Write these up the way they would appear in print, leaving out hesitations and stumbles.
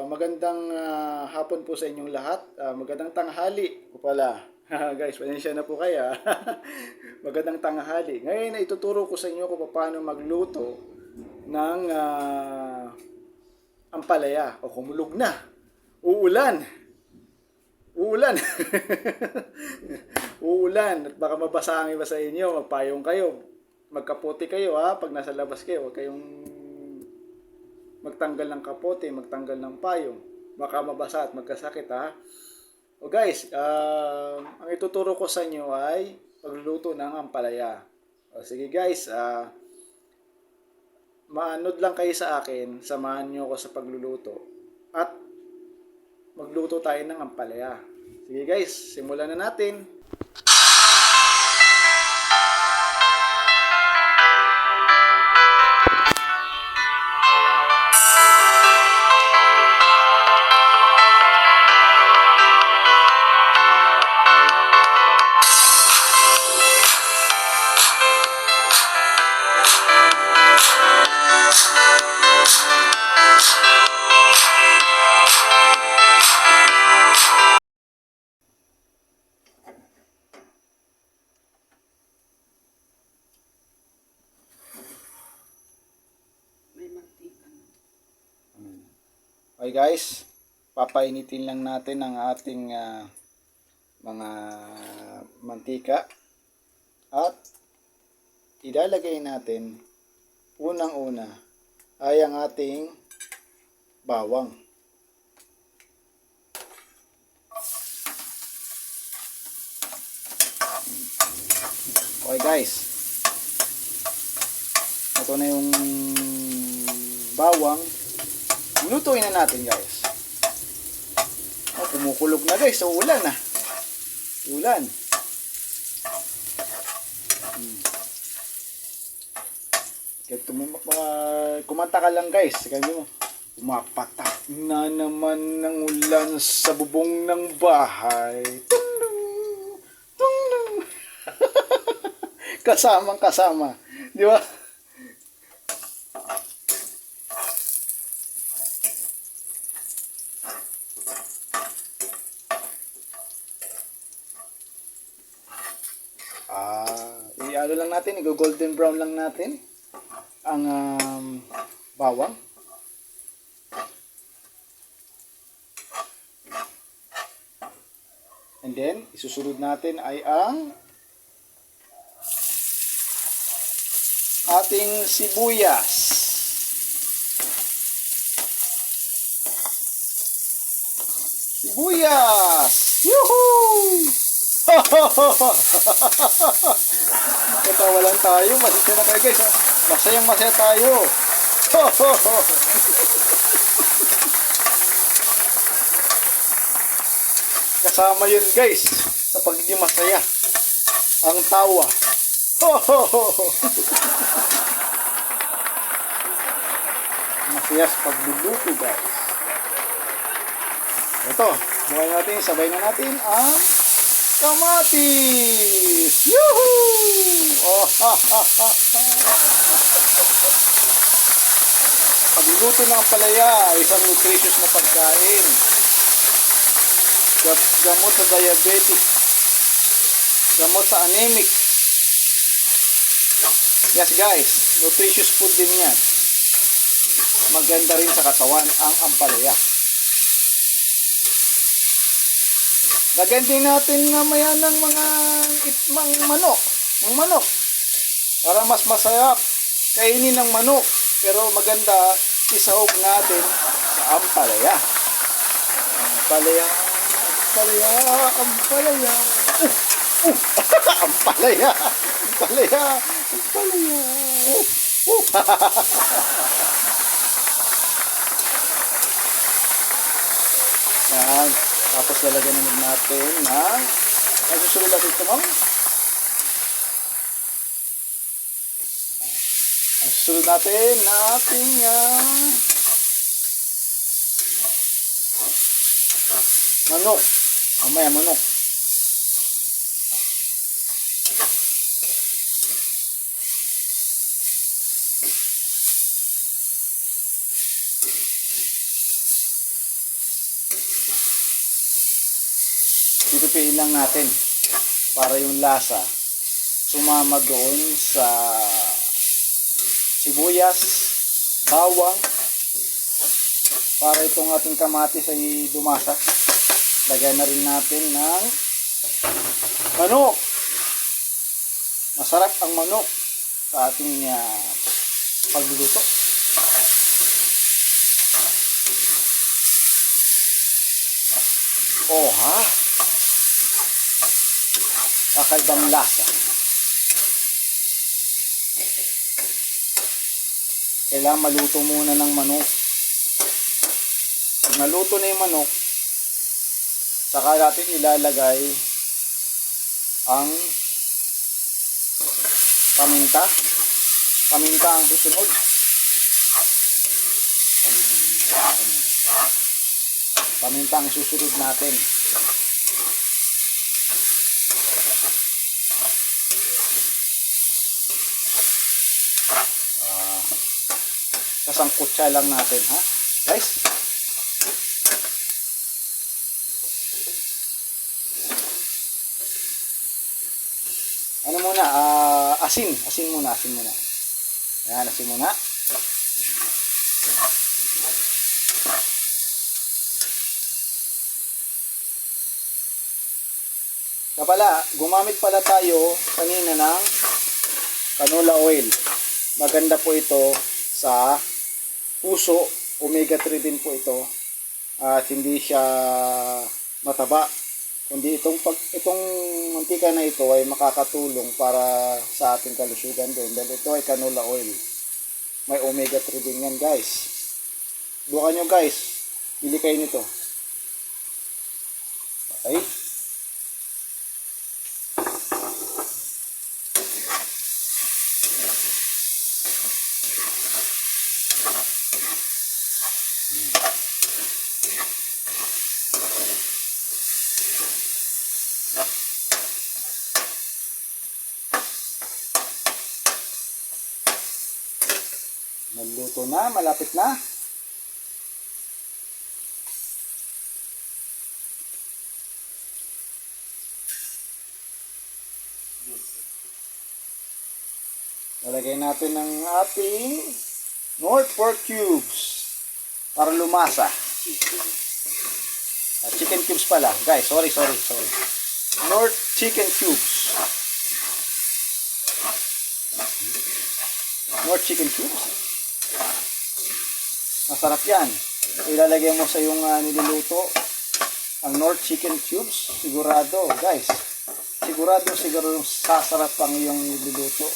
Magandang hapon po sa inyong lahat. Magandang tanghali po pala. Guys, pasensya na po kaya. Magandang tanghali. Ngayon ay ituturo ko sa inyo kung paano magluto ng ampalaya o kumulog na. Uulan. Uulan. Uulan. At baka mabasa ang iba sa inyo. Magpayong kayo. Magkapote kayo ha. Pag nasa labas kayo, huwag kayong magtanggal ng kapote, magtanggal ng payong. Baka mabasa at magkasakit ha. O guys, ang ituturo ko sa inyo ay pagluluto ng ampalaya. O sige guys, maanod lang kayo sa akin, samahan nyo ako sa pagluluto. At magluto tayo ng ampalaya. Sige guys, simulan na natin. Okay guys, papainitin lang natin ang ating mga mantika at ilalagay natin unang-una ay ang ating bawang. Okay guys, ito na yung bawang. Lutuin na natin guys. Kumukulog na guys. So ulan na. Ulan. Kumanta ka lang guys. Sabi mo, pumapatak na naman ng ulan sa bubong ng bahay. Tung-dung, tung-dung. Kasamang kasama. Di ba? I-ano lang natin, i-golden brown lang natin ang bawang. And then, isusunod natin ay ang ating sibuyas. Sibuyas! Yuhuu! Katawa lang tayo, masaya na kayo guys ha? Masayang masaya tayo. Kasama yun guys sa pagiging masaya ang tawa. Masaya sa pagluluto guys. Ito, buhay natin, sabay na natin ang kamatis! Yuhuu! Oh, pagluluto ng ampalaya, isang nutritious na pagkain. Gamot sa diabetic, gamot sa anemic. Yes guys, nutritious food din yan. Maganda rin sa katawan ang ampalaya. Lagyan din natin mamaya ng mga itmang manok. Ng manok. Para mas masarap kainin ng manok. Pero maganda isahog natin sa ampalaya. Ampalaya. Ampalaya. Ampalaya. Ampalaya. Ampalaya. Ampalaya. Yan. Tapos lalagyan naman natin ng susunod natin ito ma'am. Susunod natin na ating manok. Mamaya manok. pipipiin lang natin para yung lasa sumama doon sa sibuyas, bawang, para itong ating kamatis ay dumasa. Lagyan na rin natin ng manok. Masarap ang manok sa ating pagluluto. Oh ha! Kakaibang lasa. Kailangan maluto muna ng manok. Pag naluto na yung manok, saka natin ilalagay ang paminta. Paminta ang susunod. Paminta ang susunod natin. Sasangkutsa lang natin, ha? Guys? Ano muna? Asin. Asin muna. Ayan, asin muna. Kaya pala, gumamit pala tayo kanina ng canola oil. Maganda po ito sa puso. Omega 3 din po ito. At hindi siya mataba. Kundi itong mantika na ito ay makakatulong para sa ating kalusugan din. Dahil ito ay canola oil. May omega 3 din yan, guys. Bukan nyo, guys. Bili kayo nito. Okay. Naluto na, malapit na. Lalagay natin ng ating North pork cubes para lumasa. Chicken cubes pala. Guys, sorry. North chicken cubes. North chicken cubes. Masarap yan. Ilalagay mo sa yung niluluto ang North chicken cubes. Sigurado, guys. Siguro sasarap ang iyong niluluto.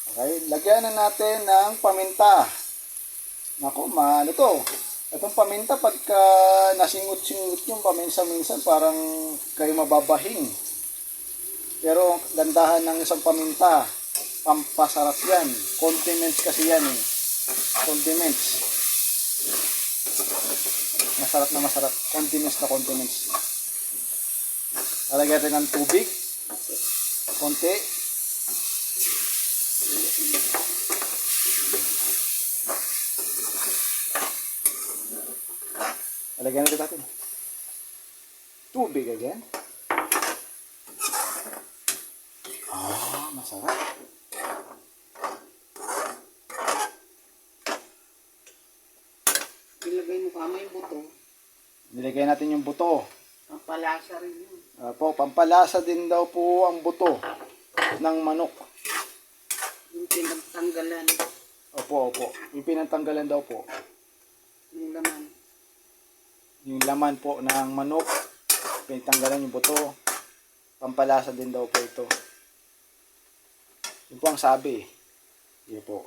Okay, lagyan na natin ng paminta. Naku, ano to? Itong paminta, pagka nasingot-singot yung paminsan-minsan, parang kayo mababahing. Pero gandahan ng isang paminta, pampasarap yan. Condiments kasi yan eh. Condiments. Masarap na masarap. Condiments. Lalagyan natin ng tubig. Konti. Lagyan natin tubig again. Masarap. Ilagay mo kama yung buto. Nilagay natin yung buto. Pampalasa rin yun. Pampalasa din daw po ang buto ng manok. Yung pinagtanggalan. Opo. Yung pinatanggalan daw po. Yung laman. Yung laman po ng manok, pinatanggalan yung buto. Pampalasa din daw po ito. Yun po ang sabi. Yun po.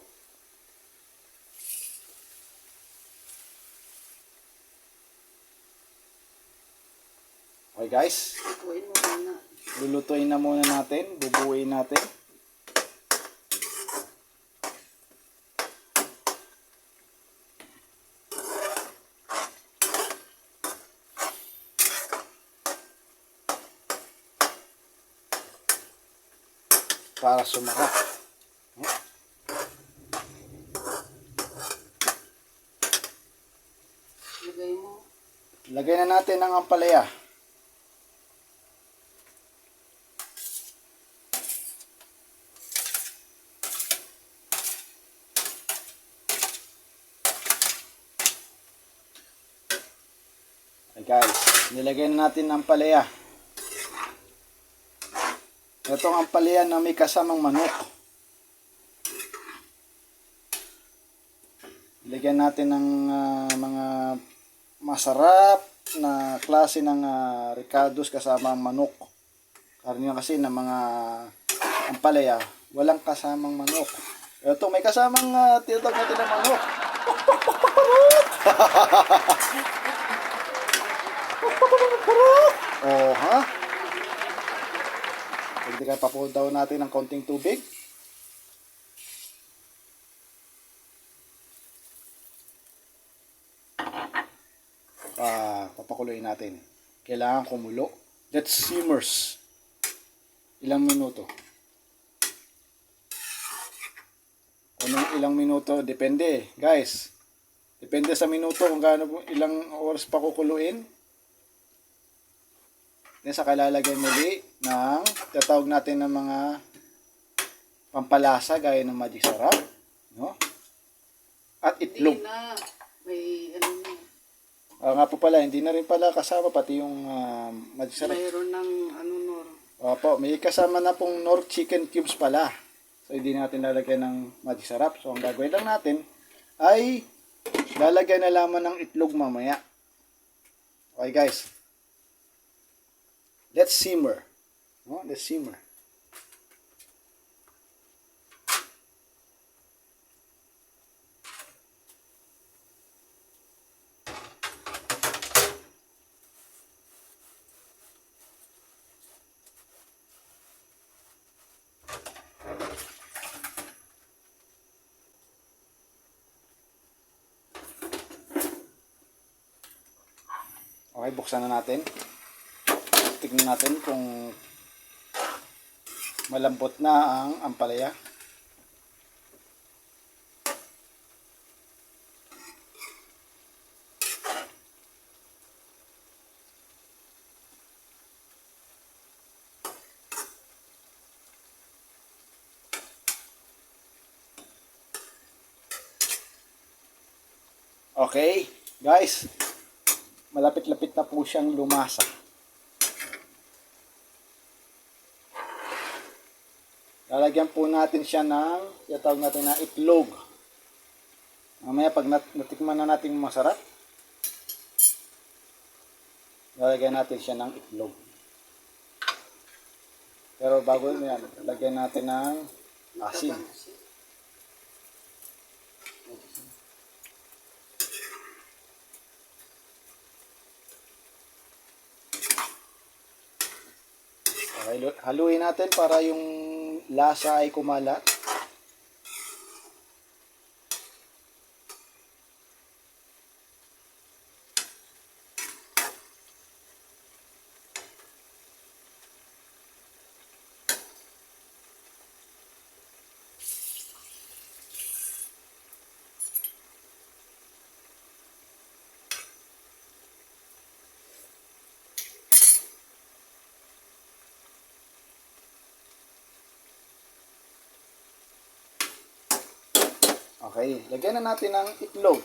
Okay guys. Ikuin mo muna. Lulutuin na muna natin. Bubuuin natin. para sumarap. Lagay mo. Lagay na natin ang ampalaya. Ay guys, nilagay na natin ang ampalaya. Ito ang ampalaya na may kasamang manok. Lagyan natin ng mga masarap na klase ng ricados kasama ang manok. Karamihan kasi ng mga ampalaya, walang kasamang manok. Ito may kasamang tinatawag natin ng manok. Oh, ha? Pagdikan pa po daw natin ng konting tubig. Papakuloyin natin. Kailangan kumulo. That simmers. Ilang minuto? Kung ilang minuto, depende. Guys, depende sa minuto kung gaano, ilang oras pa kukuluin. Then saka lalagyan muli ng tatawag natin ng mga pampalasa gaya ng magic sarap, no? At itlog. Hindi na. May ano na. Nga po pala, hindi na rin pala kasama pati yung magic sarap. Mayroon ng ano, Nor. Opo, may kasama na pong Nor chicken cubes pala. So hindi natin lalagyan ng magic sarap. So ang gagawin lang natin ay lalagyan na lamang ng itlog mamaya. Okay guys. Let's simmer. No? Let's simmer. Okay, buksan na natin. Tignan natin kung malambot na ang ampalaya. Okay, guys. Malapit-lapit na po siyang lumasa. Lalagyan po natin siya ng tinatawag natin na itlog. Mamaya pag natikman na natin masarap, lalagyan natin siya ng itlog. Pero bago yan, lagyan natin ng asin. Okay, haluin natin para yung lasa ay kumalat. Okay, lagyan na natin ng itlog.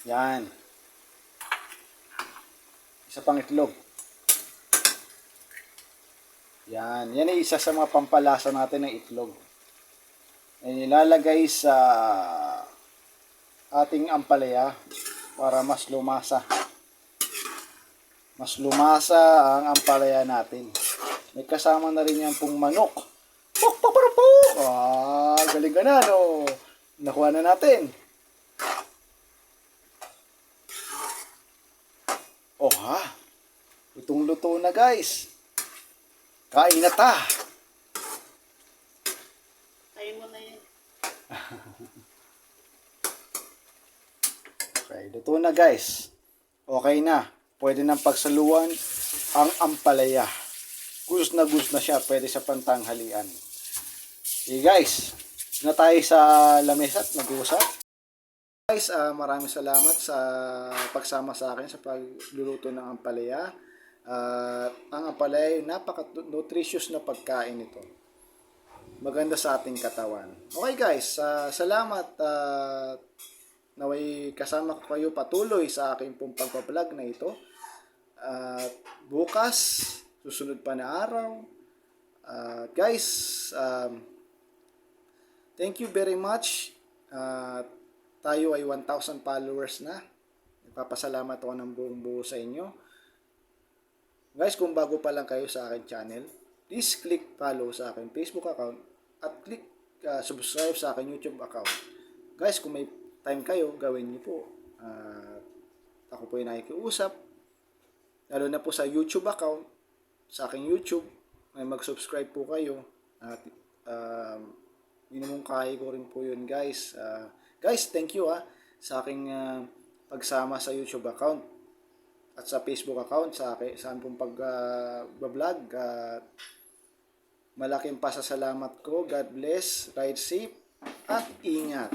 Yan. Isa pang itlog. Yan. Yan ay isa sa mga pampalasa natin ng itlog. Yan ilalagay sa ating ampalaya para mas lumasa. Mas lumasa ang ampalaya natin. May kasama na rin yan pong manok. Galing ka na, no? Nakuha na natin. Oh, ha? Lutong-luto na, guys. Kain na ta. Kain mo na yan. Okay, luto na, guys. Okay na. Pwede nang pagsaluan ang ampalaya. gus na siya, pwede sa pantanghalian. Okay guys, na tayo sa lamesa at mag-uusap. Guys, maraming salamat sa pagsama sa akin sa pagluluto ng ampalaya. Ang ampalaya ay napaka-nutritious na pagkain ito. Maganda sa ating katawan. Okay guys, salamat. Naway kasama ko kayo patuloy sa aking pong pagpa-vlog na ito. At bukas, susunod pa na araw. Guys, thank you very much. Tayo ay 1,000 followers na. Nagpapasalamat ako ng buong buo sa inyo. Guys, kung bago pa lang kayo sa akin channel, please click follow sa akin Facebook account at click subscribe sa akin YouTube account. Guys, kung may time kayo, gawin niyo po. Ako po yung nakikiusap. Lalo na po sa YouTube account, sa aking YouTube, ay mag-subscribe po kayo. At minumungkahi ko rin po yun guys. Guys, thank you sa aking pagsama sa YouTube account at sa Facebook account sa saan pong pag-vlog. Malaking pasasalamat ko. God bless, ride safe at ingat.